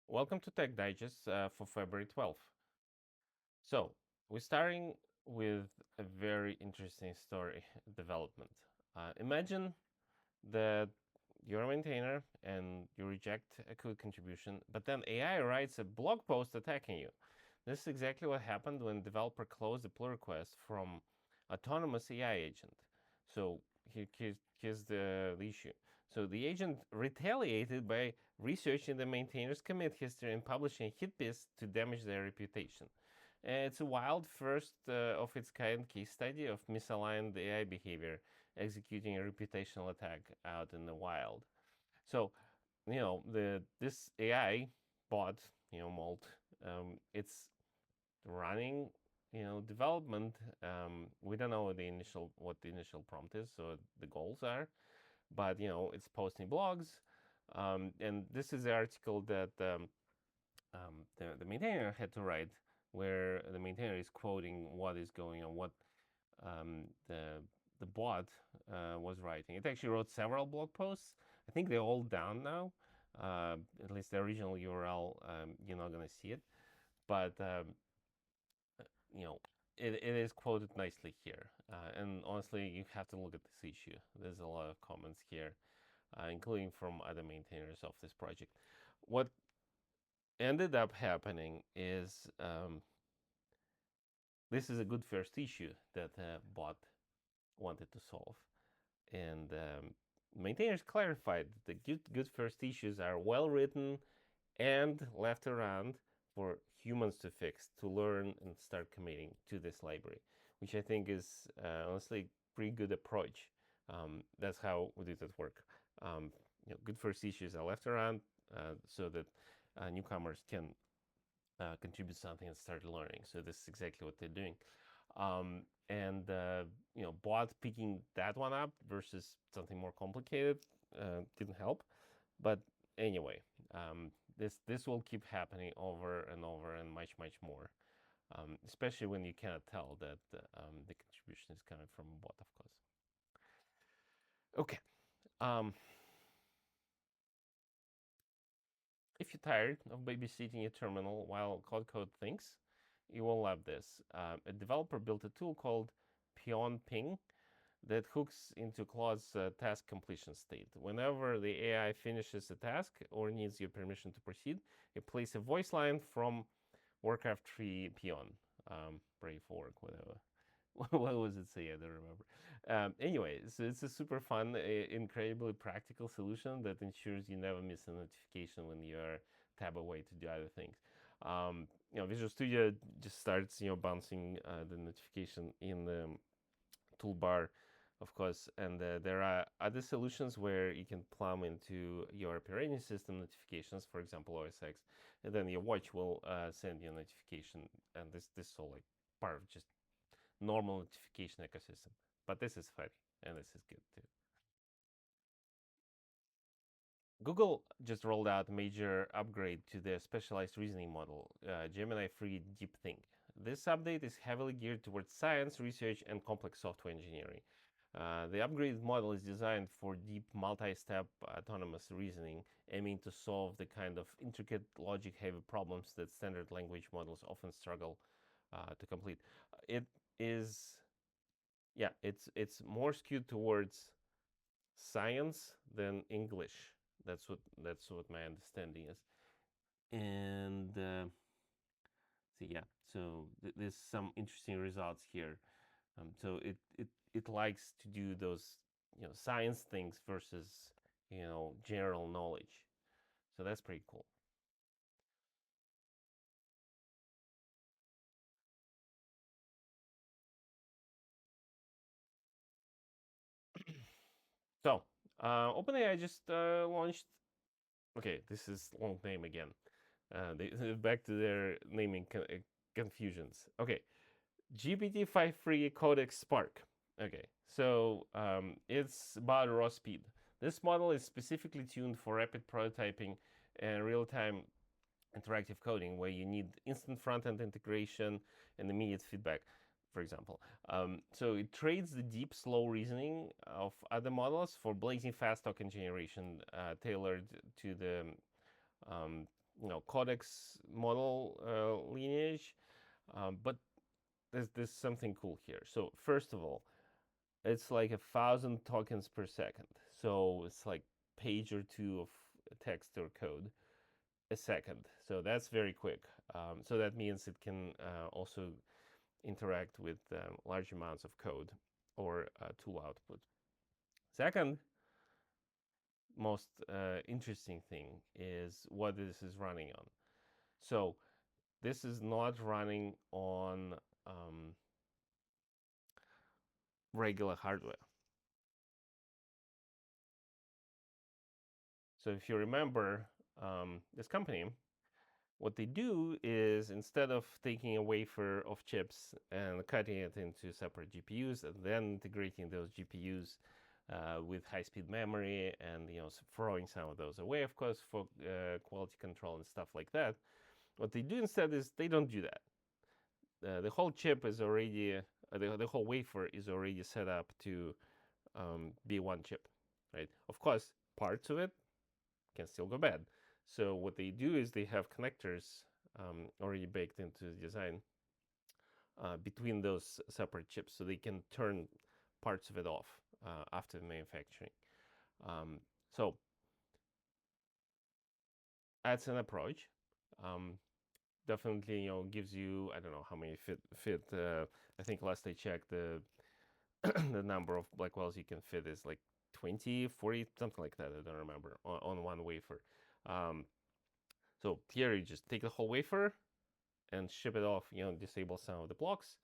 Welcome to Tech Digest for February 12th. So, we're starting with a very interesting story development. Imagine that you're a maintainer and you reject a code contribution, but then AI writes a blog post attacking you. This is exactly what happened when developer closed a pull request from autonomous AI agent. So here's the issue. So the agent retaliated by researching the maintainer's commit history and publishing a hit piece to damage their reputation. It's a wild first of its kind case study of misaligned AI behavior executing a reputational attack out in the wild. So, this AI bot, Molt, it's running, development. We don't know what the initial prompt is, so the goals are, but it's posting blogs, and this is the article that the maintainer had to write, where the maintainer is quoting what is going on, what the bot was writing. It actually wrote several blog posts. I think they're all down now. At least the original URL, you're not gonna see it, but you know, it is quoted nicely here. And honestly, you have to look at this issue. There's a lot of comments here, including from other maintainers of this project. What ended up happening is this is a good first issue that bot wanted to solve. And maintainers clarified that good first issues are well written and left around for humans to fix, to learn and start committing to this library, which I think is honestly pretty good approach. That's how we do that work. Good first issues are left around so that newcomers can contribute something and start learning. So this is exactly what they're doing. And bot picking that one up versus something more complicated didn't help. But anyway, this will keep happening over and over and much more, especially when you cannot tell that the contribution is coming from a bot, of course. Okay. If you're tired of babysitting your terminal while code thinks, you will love this. A developer built a tool called Pion Ping that hooks into Claude's task completion state. Whenever the AI finishes a task or needs your permission to proceed, it plays a voice line from Warcraft 3 Pion. Pray for work, whatever. What was it say? I don't remember. Anyway, so it's a super fun, incredibly practical solution that ensures you never miss a notification when you are tab away to do other things. Visual Studio just starts, bouncing the notification in the toolbar, of course, and there are other solutions where you can plumb into your operating system notifications, for example, OS X, and then your watch will send you a notification, and this is all like part of just normal notification ecosystem. But this is funny, and this is good too. Google just rolled out a major upgrade to their specialized reasoning model, Gemini 3 Deep Think. This update is heavily geared towards science, research, and complex software engineering. The upgraded model is designed for deep multi-step autonomous reasoning, aiming to solve the kind of intricate logic-heavy problems that standard language models often struggle to complete. It is, yeah, it's more skewed towards science than English. That's what my understanding is. And yeah, so there's some interesting results here. So it likes to do those science things versus general knowledge. So that's pretty cool. So OpenAI just launched. Okay, this is long name again. They back to their naming confusions. Okay, GPT-5 Codex Spark. Okay, so it's about raw speed. This model is specifically tuned for rapid prototyping and real-time interactive coding, where you need instant front-end integration and immediate feedback, for example. So it trades the deep, slow reasoning of other models for blazing fast token generation, tailored to the um, Codex model lineage, but there's something cool here. So first of all, it's like 1,000 tokens per second. So it's like page or two of text or code a second. So that's very quick. So that means it can also interact with large amounts of code or tool output. Second, most interesting thing is what this is running on. So this is not running on regular hardware. So if you remember this company, what they do is instead of taking a wafer of chips and cutting it into separate GPUs and then integrating those GPUs with high-speed memory and throwing some of those away, of course, for quality control and stuff like that, what they do instead is they don't do that. The whole chip is already the whole wafer is already set up to be one chip, right? Of course, parts of it can still go bad. So what they do is they have connectors already baked into the design between those separate chips, so they can turn parts of it off after manufacturing. So that's an approach. Definitely, gives you, I don't know how many fit. I think last I checked, the the number of Blackwells you can fit is like 20, 40, something like that. I don't remember on one wafer. So here you just take the whole wafer and ship it off. Disable some of the blocks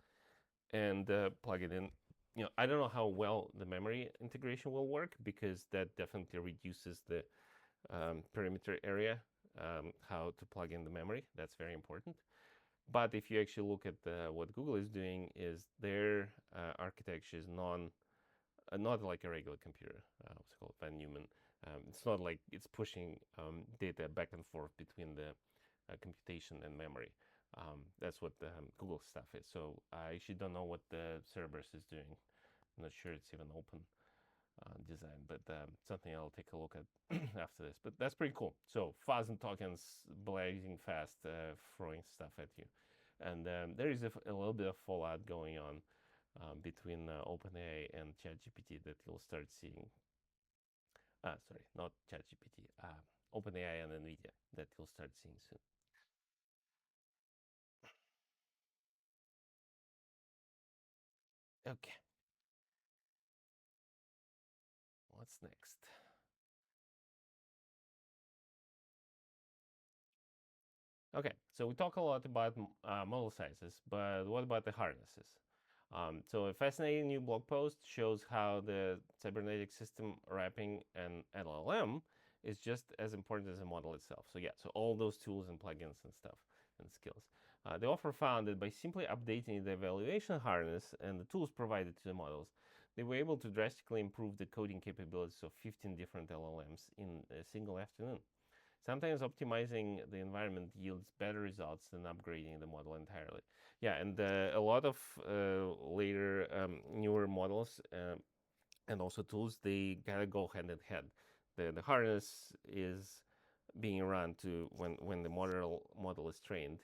and plug it in. I don't know how well the memory integration will work because that definitely reduces the perimeter area. How to plug in the memory, that's very important. But if you actually look at what Google is doing, is their architecture is not like a regular computer. What's called Van Neumann. It's not like it's pushing data back and forth between the computation and memory. That's what the Google stuff is. So I actually don't know what the Cerberus is doing. I'm not sure it's even open design, but something I'll take a look at after this. But that's pretty cool. So 1,000 tokens blazing fast, throwing stuff at you. And there is a little bit of fallout going on between OpenAI and ChatGPT that you'll start seeing. Sorry, not ChatGPT. OpenAI and NVIDIA that you'll start seeing soon. Okay, what's next? Okay, so we talk a lot about model sizes, but what about the harnesses? So a fascinating new blog post shows how the cybernetic system wrapping an LLM is just as important as the model itself. So yeah, so all those tools and plugins and stuff and skills. The author found that by simply updating the evaluation harness and the tools provided to the models, they were able to drastically improve the coding capabilities of 15 different LLMs in a single afternoon. Sometimes optimizing the environment yields better results than upgrading the model entirely. Yeah, and a lot of later newer models and also tools, they gotta go hand in hand. The harness is being run to when the model is trained.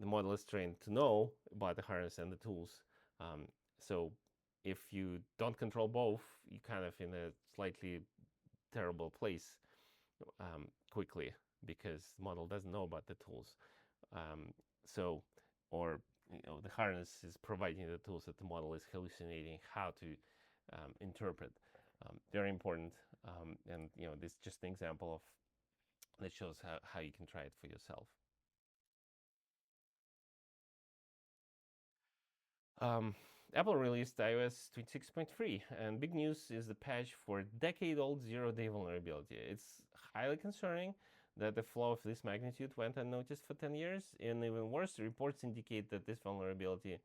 The model is trained to know about the harness and the tools. So if you don't control both, you're kind of in a slightly terrible place quickly because the model doesn't know about the tools. So, or the harness is providing the tools that the model is hallucinating how to interpret. Very important, and this is just an example of that shows how you can try it for yourself. Um, Apple released iOS 26.3, and big news is the patch for decade-old zero-day vulnerability. It's highly concerning that the flaw of this magnitude went unnoticed for 10 years, and even worse, reports indicate that this vulnerability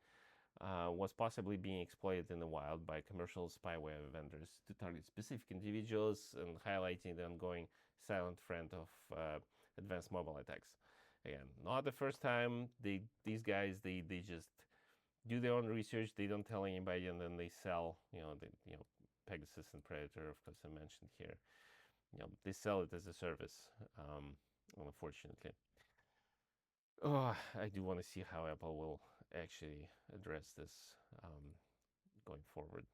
was possibly being exploited in the wild by commercial spyware vendors to target specific individuals and highlighting the ongoing silent threat of advanced mobile attacks. Again, not the first time these guys they just do their own research. They don't tell anybody, and then they sell. Pegasus and Predator, of course, I mentioned here. They sell it as a service, unfortunately. Oh, I do want to see how Apple will actually address this going forward.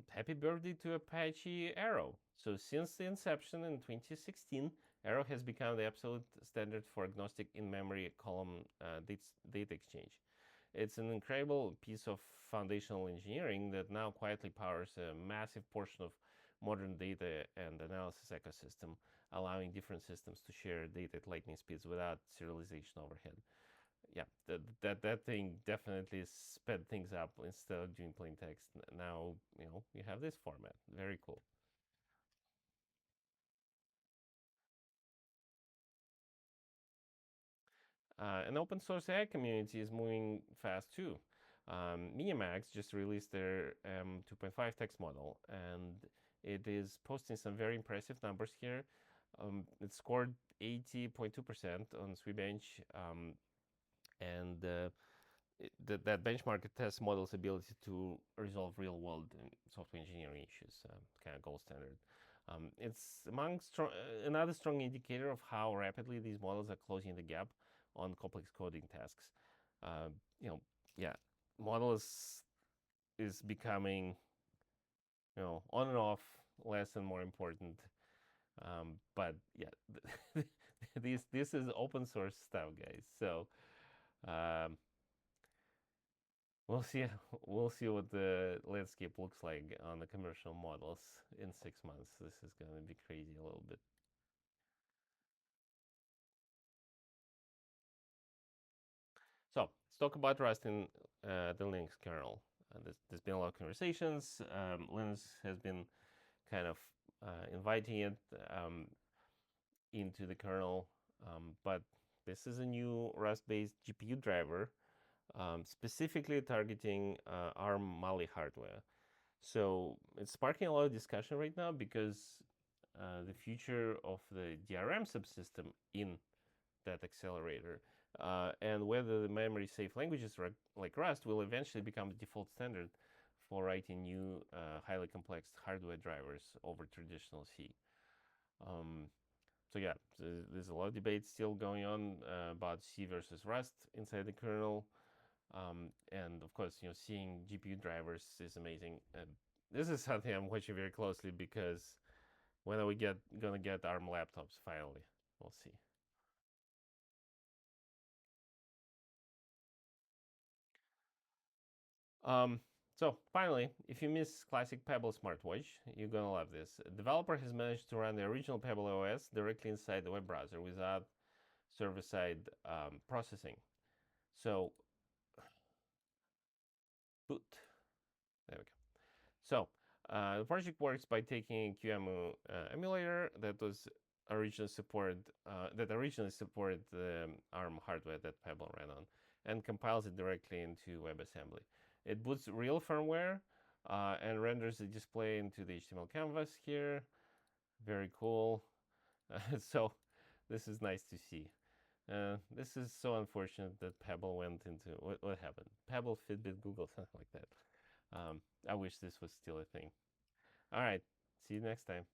Happy birthday to Apache Arrow. So since the inception in 2016, Arrow has become the absolute standard for agnostic in-memory column data exchange. It's an incredible piece of foundational engineering that now quietly powers a massive portion of modern data and analysis ecosystem, allowing different systems to share data at lightning speeds without serialization overhead. Yeah, that thing definitely sped things up instead of doing plain text. Now you have this format. Very cool. An open source AI community is moving fast too. MiniMax just released their M2.5 text model, and it is posting some very impressive numbers here. It scored 80.2% on Swebench, and that benchmark tests models' ability to resolve real-world software engineering issues, kind of gold standard. It's another strong indicator of how rapidly these models are closing the gap on complex coding tasks. Uh, you know, yeah, model is becoming on and off, less and more important. But yeah, this is open source stuff, guys. So um, we'll see. We'll see what the landscape looks like on the commercial models in 6 months. This is going to be crazy a little bit. So let's talk about Rust in the Linux kernel. There's been a lot of conversations. Linux has been kind of inviting it into the kernel, but this is a new Rust-based GPU driver, specifically targeting ARM Mali hardware. So it's sparking a lot of discussion right now because the future of the DRM subsystem in that accelerator and whether the memory safe languages like Rust will eventually become the default standard for writing new highly complex hardware drivers over traditional C. Um, so yeah, there's a lot of debate still going on about C versus Rust inside the kernel. And of course, seeing GPU drivers is amazing. This is something I'm watching very closely because when are we gonna get ARM laptops finally? We'll see. Um, so finally, if you miss classic Pebble smartwatch, you're gonna love this. A developer has managed to run the original Pebble OS directly inside the web browser without server-side processing. So boot. There we go. So the project works by taking a QEMU emulator that originally supported the ARM hardware that Pebble ran on, and compiles it directly into WebAssembly. It boots real firmware and renders the display into the HTML canvas here. Very cool. So this is nice to see. This is so unfortunate that Pebble went into what happened. Pebble, Fitbit, Google, something like that. I wish this was still a thing. All right. See you next time.